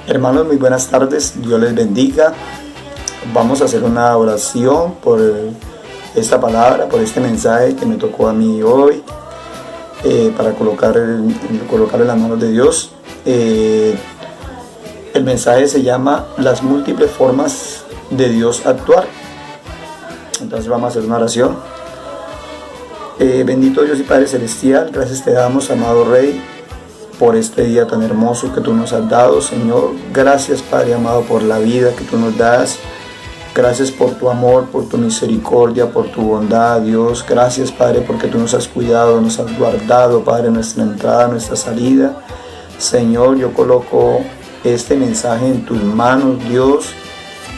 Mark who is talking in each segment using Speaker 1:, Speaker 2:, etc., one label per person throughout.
Speaker 1: Hermanos, muy buenas tardes, Dios les bendiga. Vamos a hacer una oración por esta palabra, por este mensaje que me tocó a mí hoy, para colocarlo en las manos de Dios. El mensaje se llama Las múltiples formas de Dios actuar. Entonces vamos a hacer una oración. Bendito Dios y Padre Celestial, gracias te damos, amado Rey, por este día tan hermoso que tú nos has dado, Señor. Gracias, Padre amado, por la vida que tú nos das. Gracias por tu amor, por tu misericordia, por tu bondad, Dios. Gracias, Padre, porque tú nos has cuidado, nos has guardado, Padre, nuestra entrada, nuestra salida. Señor, yo coloco este mensaje en tus manos, Dios.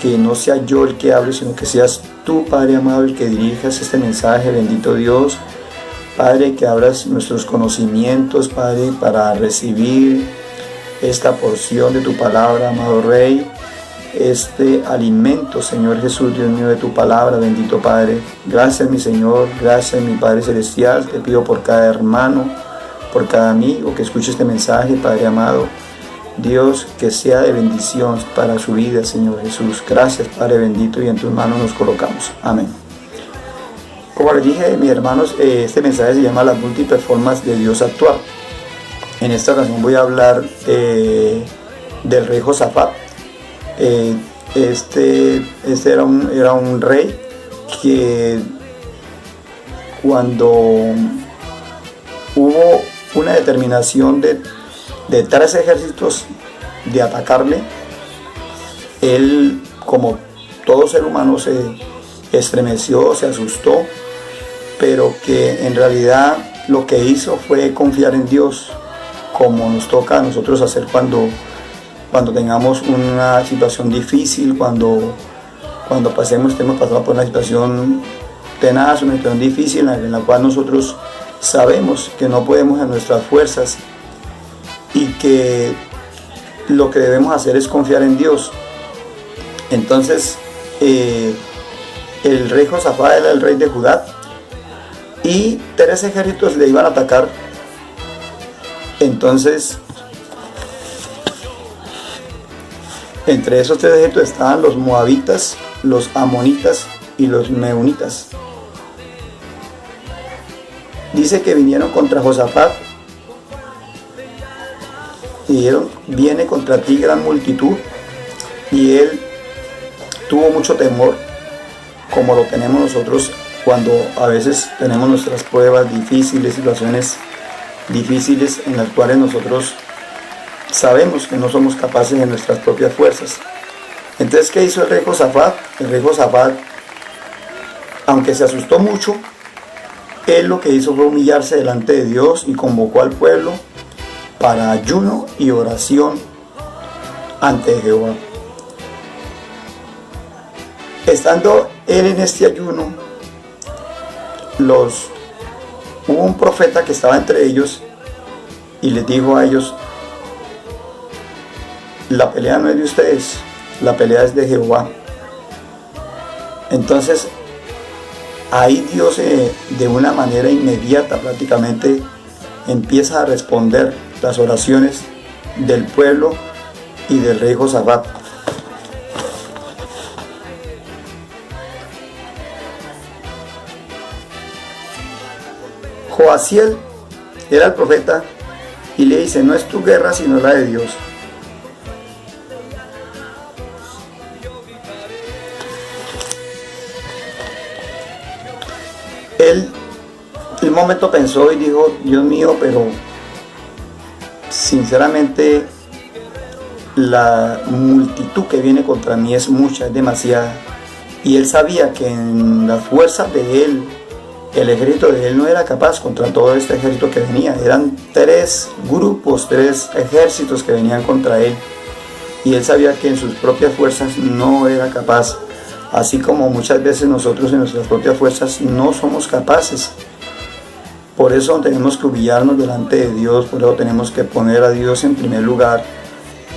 Speaker 1: Que no sea yo el que hable, sino que seas tú, Padre amado, el que dirijas este mensaje, bendito Dios. Padre, que abras nuestros conocimientos, Padre, para recibir esta porción de tu palabra, amado Rey. Este alimento, Señor Jesús, Dios mío, de tu palabra, bendito Padre. Gracias, mi Señor, gracias, mi Padre Celestial. Te pido por cada hermano, por cada amigo que escuche este mensaje, Padre amado. Dios, que sea de bendición para su vida, Señor Jesús. Gracias, Padre bendito, y en tus manos nos colocamos. Amén. Como les dije, mis hermanos, este mensaje se llama Las múltiples formas de Dios actuar. En esta ocasión voy a hablar del rey Josafat. Este era un rey que cuando hubo una determinación de 3 ejércitos de atacarle, él, como todo ser humano, se estremeció, se asustó, pero que en realidad lo que hizo fue confiar en Dios, como nos toca a nosotros hacer cuando tengamos una situación difícil, cuando estemos pasando por una situación tenaz, una situación difícil en la cual nosotros sabemos que no podemos en nuestras fuerzas y que lo que debemos hacer es confiar en Dios. Entonces el rey Josafat era el rey de Judá y 3 ejércitos le iban a atacar. Entonces, entre esos 3 ejércitos estaban los moabitas, los amonitas y los meunitas. Dice que vinieron contra Josafat y dijeron: viene contra ti gran multitud. Y él tuvo mucho temor, como lo tenemos nosotros cuando a veces tenemos nuestras pruebas difíciles, situaciones difíciles en las cuales nosotros sabemos que no somos capaces de nuestras propias fuerzas. Entonces, ¿qué hizo el rey Josafat? El rey Josafat, aunque se asustó mucho, él lo que hizo fue humillarse delante de Dios y convocó al pueblo para ayuno y oración ante Jehová. Estando él en este ayuno, hubo un profeta que estaba entre ellos y les dijo a ellos: la pelea no es de ustedes, la pelea es de Jehová. Entonces ahí Dios de una manera inmediata prácticamente empieza a responder las oraciones del pueblo y del rey Josafat. Joasiel era el profeta y le dice: no es tu guerra sino la de Dios. Él un momento pensó y dijo: Dios mío, pero sinceramente la multitud que viene contra mí es mucha, es demasiada. Y él sabía que en las fuerzas de él, el ejército de él no era capaz contra todo este ejército que venía. Eran 3 grupos, 3 ejércitos que venían contra él. Y él sabía que en sus propias fuerzas no era capaz. Así como muchas veces nosotros en nuestras propias fuerzas no somos capaces. Por eso tenemos que humillarnos delante de Dios, por eso tenemos que poner a Dios en primer lugar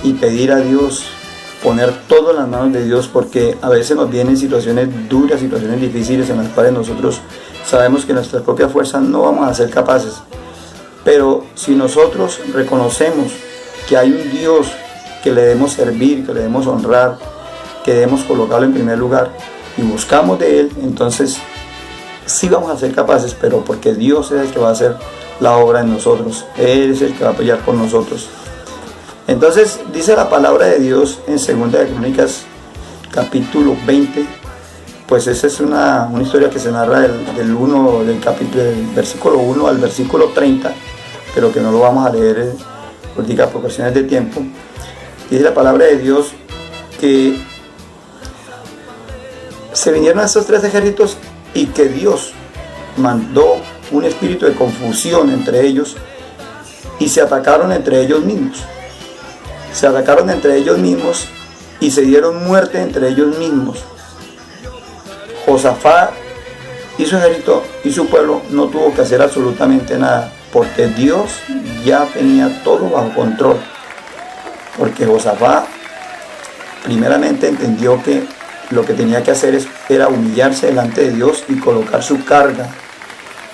Speaker 1: y pedir a Dios, poner todo en las manos de Dios, porque a veces nos vienen situaciones duras, situaciones difíciles en las cuales nosotros sabemos que en nuestras propias fuerzas no vamos a ser capaces. Pero si nosotros reconocemos que hay un Dios que le debemos servir, que le debemos honrar, que debemos colocarlo en primer lugar y buscamos de Él, entonces sí vamos a ser capaces, pero porque Dios es el que va a hacer la obra en nosotros. Él es el que va a pelear por nosotros. Entonces dice la palabra de Dios en 2 de Crónicas capítulo 20, pues esa es una historia que se narra del versículo 1 al versículo 30, pero que no lo vamos a leer por cuestiones de tiempo. Dice la palabra de Dios que se vinieron estos tres ejércitos y que Dios mandó un espíritu de confusión entre ellos y se atacaron entre ellos mismos. Se atacaron entre ellos mismos y se dieron muerte entre ellos mismos. Josafat y su ejército y su pueblo no tuvo que hacer absolutamente nada, porque Dios ya tenía todo bajo control. Porque Josafat primeramente entendió que lo que tenía que hacer era humillarse delante de Dios y colocar su carga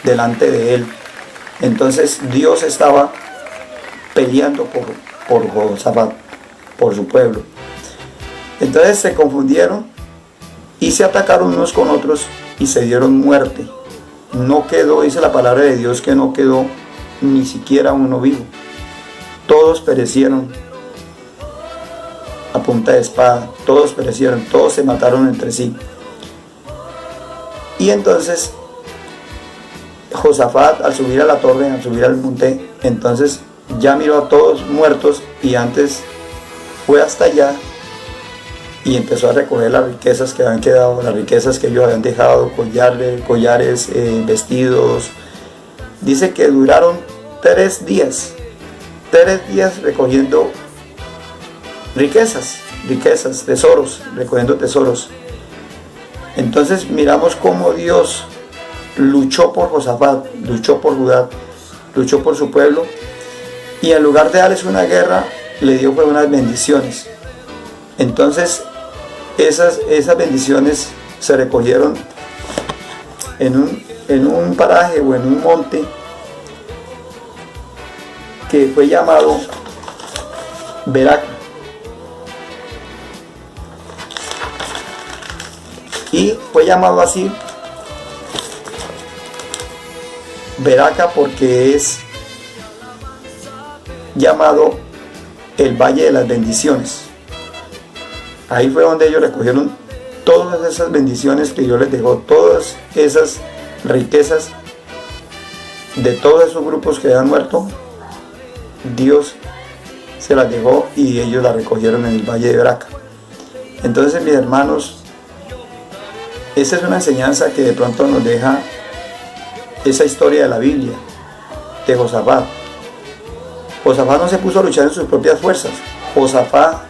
Speaker 1: delante de Él. Entonces Dios estaba peleando por Josafat, por su pueblo. Entonces se confundieron y se atacaron unos con otros y se dieron muerte. No quedó, dice la palabra de Dios, que no quedó ni siquiera uno vivo. Todos perecieron a punta de espada, todos perecieron, todos se mataron entre sí. Y entonces Josafat, al subir a la torre, al subir al monte, entonces ya miró a todos muertos y antes fue hasta allá y empezó a recoger las riquezas que habían quedado, las riquezas que ellos habían dejado, collares, vestidos. Dice que duraron 3 días recogiendo riquezas, tesoros, recogiendo tesoros. Entonces miramos cómo Dios luchó por Josafat, luchó por Judá, luchó por su pueblo, y en lugar de darles una guerra, le dio unas bendiciones. Entonces esas bendiciones se recogieron en un paraje o en un monte que fue llamado Beraca. Y fue llamado así Beraca porque es llamado el Valle de las Bendiciones. Ahí fue donde ellos recogieron todas esas bendiciones que Dios les dejó, todas esas riquezas de todos esos grupos que habían muerto. Dios se las dejó y ellos las recogieron en el Valle de Beraca. Entonces, mis hermanos, esa es una enseñanza que de pronto nos deja esa historia de la Biblia, de Josafat. Josafat no se puso a luchar en sus propias fuerzas. Josafat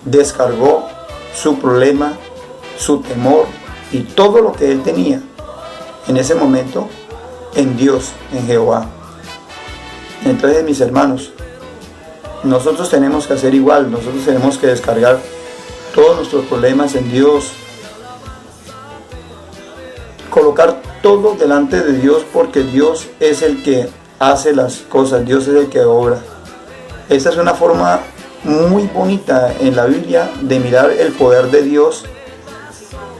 Speaker 1: descargó su problema, su temor y todo lo que él tenía en ese momento en Dios, en Jehová. Entonces, mis hermanos, nosotros tenemos que hacer igual. Nosotros tenemos que descargar todos nuestros problemas en Dios, colocar todo delante de Dios, porque Dios es el que hace las cosas, Dios es el que obra. Esa es una forma muy bonita en la Biblia de mirar el poder de Dios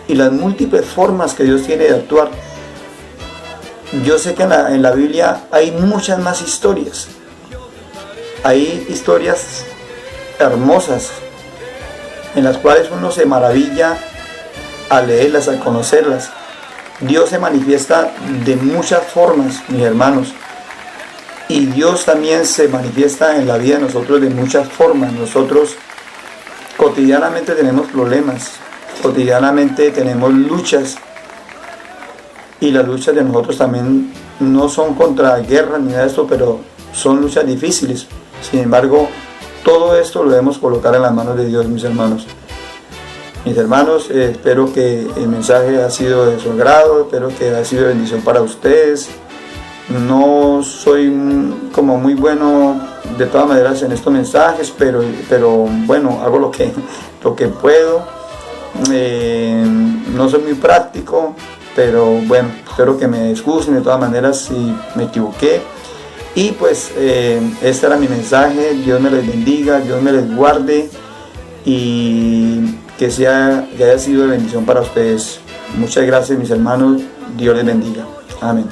Speaker 1: y las múltiples formas que Dios tiene de actuar. Yo sé que en la Biblia hay muchas más historias. Hay historias hermosas en las cuales uno se maravilla al leerlas, al conocerlas. Dios se manifiesta de muchas formas, mis hermanos. Y Dios también se manifiesta en la vida de nosotros de muchas formas. Nosotros cotidianamente tenemos problemas, cotidianamente tenemos luchas. Y las luchas de nosotros también no son contra guerras ni nada de esto, pero son luchas difíciles. Sin embargo, todo esto lo debemos colocar en las manos de Dios, mis hermanos. Mis hermanos, espero que el mensaje ha sido de su agrado, espero que ha sido de bendición para ustedes. No soy como muy bueno de todas maneras en estos mensajes, pero bueno, hago lo que puedo. No soy muy práctico, pero bueno, espero que me excusen de todas maneras si me equivoqué. Y pues este era mi mensaje. Dios me les bendiga, Dios me les guarde y que haya sido de bendición para ustedes. Muchas gracias, mis hermanos. Dios les bendiga. Amén.